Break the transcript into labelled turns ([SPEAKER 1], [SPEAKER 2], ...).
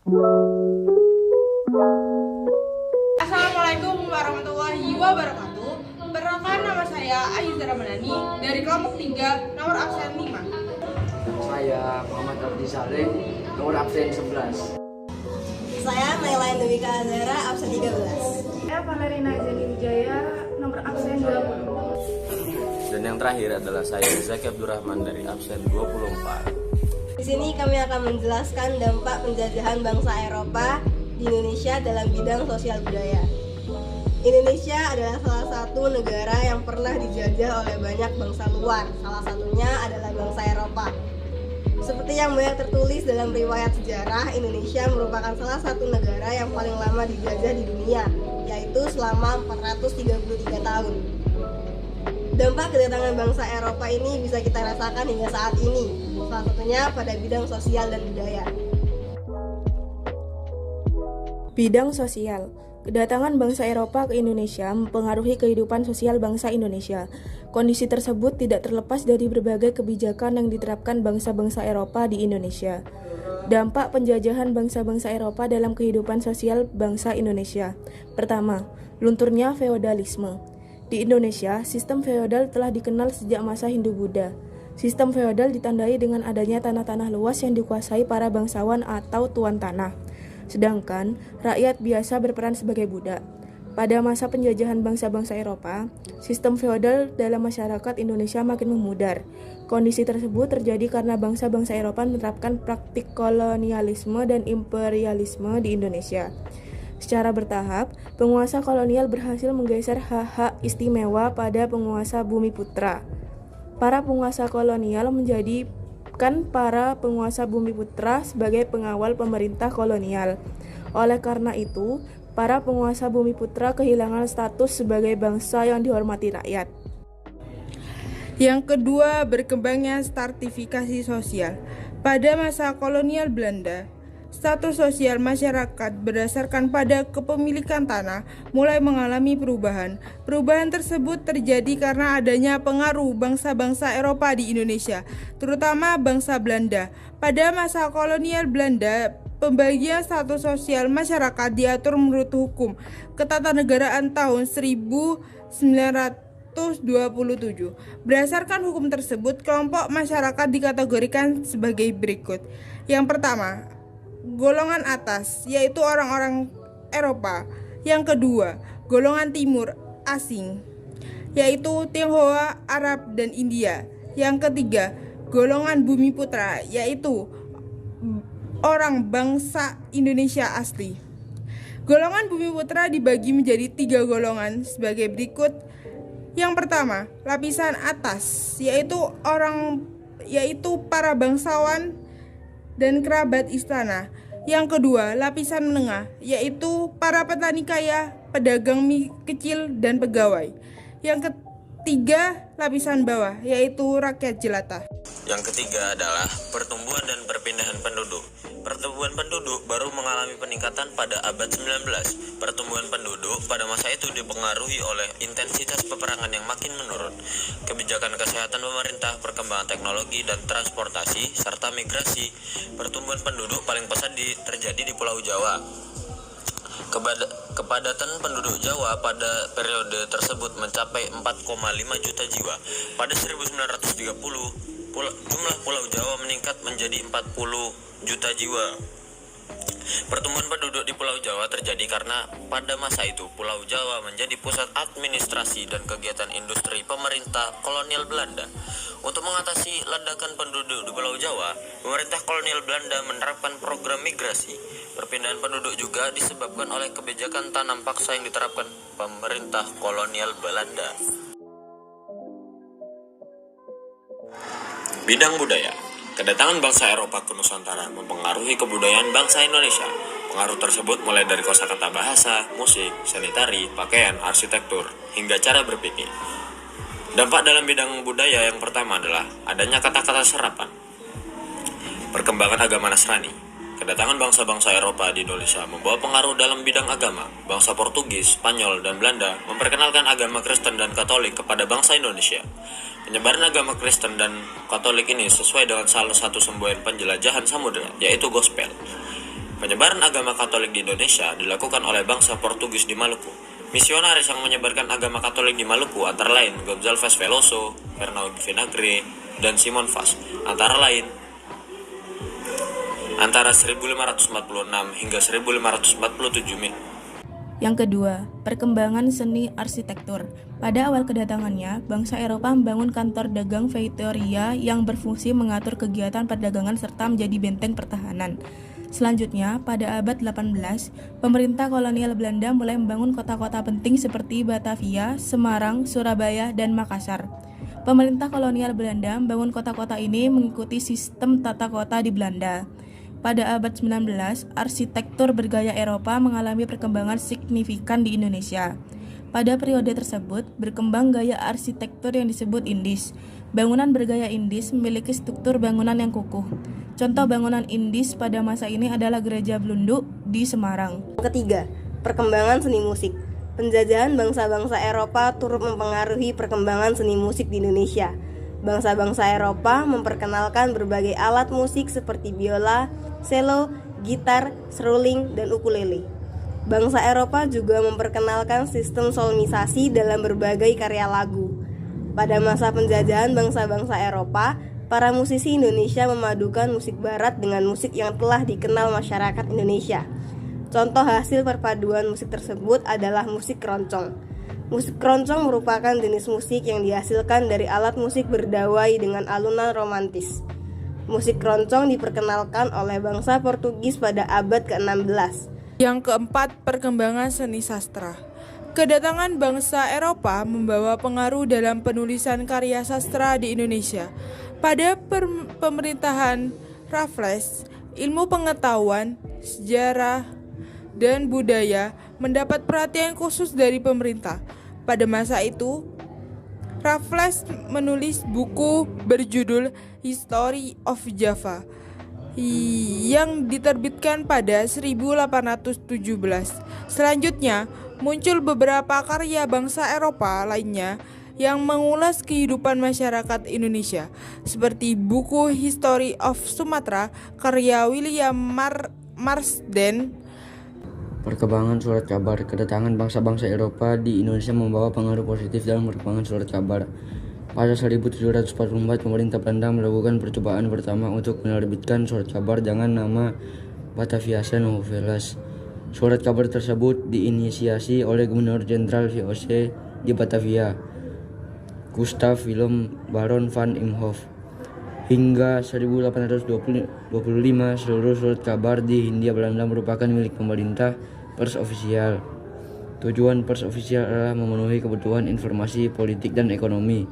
[SPEAKER 1] Assalamualaikum warahmatullahi wabarakatuh. Perkenalkan, nama saya Ayu Ramadhani dari kelompok 3 nomor absen 5.
[SPEAKER 2] Saya Muhammad Abdi Saleh, nomor absen 11.
[SPEAKER 3] Saya Naila Indowika Azara, absen 13.
[SPEAKER 4] Saya Valerina Zeni Wijaya, nomor absen 20.
[SPEAKER 5] Dan yang terakhir adalah saya Zaki Abdurrahman dari absen 24.
[SPEAKER 3] Di sini kami akan menjelaskan dampak penjajahan bangsa Eropa di Indonesia dalam bidang sosial budaya. Indonesia adalah salah satu negara yang pernah dijajah oleh banyak bangsa luar. Salah satunya adalah bangsa Eropa. Seperti yang banyak tertulis dalam riwayat sejarah, Indonesia merupakan salah satu negara yang paling lama dijajah di dunia, yaitu selama 433 tahun. Dampak kedatangan bangsa Eropa ini bisa kita rasakan hingga saat ini, salah satunya pada bidang sosial dan budaya.
[SPEAKER 6] Bidang sosial. Kedatangan bangsa Eropa ke Indonesia mempengaruhi kehidupan sosial bangsa Indonesia. Kondisi tersebut tidak terlepas dari berbagai kebijakan yang diterapkan bangsa-bangsa Eropa di Indonesia. Dampak penjajahan bangsa-bangsa Eropa dalam kehidupan sosial bangsa Indonesia. Pertama, lunturnya feodalisme. Di Indonesia, sistem feodal telah dikenal sejak masa Hindu-Buddha. Sistem feodal ditandai dengan adanya tanah-tanah luas yang dikuasai para bangsawan atau tuan tanah. Sedangkan rakyat biasa berperan sebagai budak. Pada masa penjajahan bangsa-bangsa Eropa, sistem feodal dalam masyarakat Indonesia makin memudar. Kondisi tersebut terjadi karena bangsa-bangsa Eropa menerapkan praktik kolonialisme dan imperialisme di Indonesia. Secara bertahap, penguasa kolonial berhasil menggeser hak-hak istimewa pada penguasa Bumi Putra. Para penguasa kolonial menjadikan para penguasa Bumi Putra sebagai pengawal pemerintah kolonial. Oleh karena itu, para penguasa Bumi Putra kehilangan status sebagai bangsa yang dihormati rakyat.
[SPEAKER 1] Yang kedua, berkembangnya stratifikasi sosial. Pada masa kolonial Belanda, status sosial masyarakat berdasarkan pada kepemilikan tanah mulai mengalami perubahan. Perubahan tersebut terjadi karena adanya pengaruh bangsa-bangsa Eropa di Indonesia, terutama bangsa Belanda. Pada masa kolonial Belanda, pembagian status sosial masyarakat diatur menurut hukum Ketatanegaraan tahun 1927. Berdasarkan hukum tersebut, kelompok masyarakat dikategorikan sebagai berikut. Yang pertama, golongan atas, yaitu orang-orang Eropa. Yang kedua, golongan timur asing, yaitu Tionghoa, Arab, dan India. Yang ketiga, golongan bumi putra, yaitu orang bangsa Indonesia asli. Golongan bumi putra dibagi menjadi 3 golongan sebagai berikut. Yang pertama, lapisan atas, yaitu para bangsawan dan kerabat istana. Yang kedua, lapisan menengah, yaitu para petani kaya, pedagang mie kecil, dan pegawai. Yang ketiga, lapisan bawah, yaitu rakyat jelata.
[SPEAKER 5] Yang ketiga adalah pertumbuhan dan perpindahan penduduk. Pertumbuhan penduduk baru mengalami peningkatan pada abad 19. Pertumbuhan penduduk pada masa itu dipengaruhi oleh intensitas peperangan yang makin menurun, kebijakan kesehatan pemerintah, perkembangan teknologi dan transportasi, serta migrasi. Pertumbuhan penduduk paling pesat terjadi di Pulau Jawa. Kepadatan penduduk Jawa pada periode tersebut mencapai 4,5 juta jiwa. Pada 1930, jumlah Pulau Jawa meningkat menjadi 40 juta jiwa. Pertumbuhan penduduk di Pulau Jawa terjadi karena pada masa itu Pulau Jawa menjadi pusat administrasi dan kegiatan industri pemerintah kolonial Belanda. Untuk mengatasi ledakan penduduk di Pulau Jawa, pemerintah kolonial Belanda menerapkan program migrasi. Perpindahan penduduk juga disebabkan oleh kebijakan tanam paksa yang diterapkan pemerintah kolonial Belanda. Bidang budaya. Kedatangan bangsa Eropa ke Nusantara mempengaruhi kebudayaan bangsa Indonesia. Pengaruh tersebut mulai dari kosakata bahasa, musik, seni tari, pakaian, arsitektur, hingga cara berpikir. Dampak dalam bidang budaya yang pertama adalah adanya kata-kata serapan. Perkembangan agama Nasrani. Kedatangan bangsa-bangsa Eropa di Indonesia membawa pengaruh dalam bidang agama. Bangsa Portugis, Spanyol, dan Belanda memperkenalkan agama Kristen dan Katolik kepada bangsa Indonesia. Penyebaran agama Kristen dan Katolik ini sesuai dengan salah satu semboyan penjelajahan samudera, yaitu gospel. Penyebaran Penyebaran agama Katolik di Indonesia dilakukan oleh bangsa Portugis di Maluku. Misionaris yang menyebarkan agama Katolik di Maluku antara lain Gonzalves Veloso, Hernando Vinagre, dan Simon Vaz, antara lain antara 1546 hingga 1547.
[SPEAKER 6] Yang kedua, perkembangan seni arsitektur. Pada awal kedatangannya, bangsa Eropa membangun kantor dagang Victoria yang berfungsi mengatur kegiatan perdagangan serta menjadi benteng pertahanan. Selanjutnya, pada abad 18, pemerintah kolonial Belanda mulai membangun kota-kota penting seperti Batavia, Semarang, Surabaya, dan Makassar. Pemerintah kolonial Belanda membangun kota-kota ini mengikuti sistem tata kota di Belanda. Pada abad 19, arsitektur bergaya Eropa mengalami perkembangan signifikan di Indonesia. Pada periode tersebut, berkembang gaya arsitektur yang disebut Indis. Bangunan bergaya Indis memiliki struktur bangunan yang kukuh. Contoh bangunan Indis pada masa ini adalah Gereja Blunduk di Semarang.
[SPEAKER 3] Ketiga, perkembangan seni musik. Penjajahan bangsa-bangsa Eropa turut mempengaruhi perkembangan seni musik di Indonesia. Bangsa-bangsa Eropa memperkenalkan berbagai alat musik seperti biola, cello, gitar, seruling, dan ukulele. Bangsa Eropa juga memperkenalkan sistem solmisasi dalam berbagai karya lagu. Pada masa penjajahan bangsa-bangsa Eropa, para musisi Indonesia memadukan musik barat dengan musik yang telah dikenal masyarakat Indonesia. Contoh hasil perpaduan musik tersebut adalah musik keroncong. Musik keroncong merupakan jenis musik yang dihasilkan dari alat musik berdawai dengan alunan romantis. Musik keroncong diperkenalkan oleh bangsa Portugis pada abad ke-16.
[SPEAKER 1] Yang keempat, perkembangan seni sastra. Kedatangan bangsa Eropa membawa pengaruh dalam penulisan karya sastra di Indonesia. Pada pemerintahan Raffles, ilmu pengetahuan, sejarah, dan budaya mendapat perhatian khusus dari pemerintah. Pada masa itu, Raffles menulis buku berjudul History of Java yang diterbitkan pada 1817. Selanjutnya, muncul beberapa karya bangsa Eropa lainnya yang mengulas kehidupan masyarakat Indonesia, seperti buku History of Sumatra karya William Marsden.
[SPEAKER 2] Perkembangan surat kabar. Kedatangan bangsa-bangsa Eropa di Indonesia membawa pengaruh positif dalam perkembangan surat kabar. Pada 1744, pemerintah Belanda melakukan percobaan pertama untuk menerbitkan surat kabar dengan nama Bataviaanse Novelas. Surat kabar tersebut diinisiasi oleh Gubernur Jenderal VOC di Batavia, Gustav Willem Baron van Imhoff. Hingga 1825, seluruh surat kabar di Hindia Belanda merupakan milik pemerintah pers ofisial. Tujuan pers ofisial adalah memenuhi kebutuhan informasi politik dan ekonomi.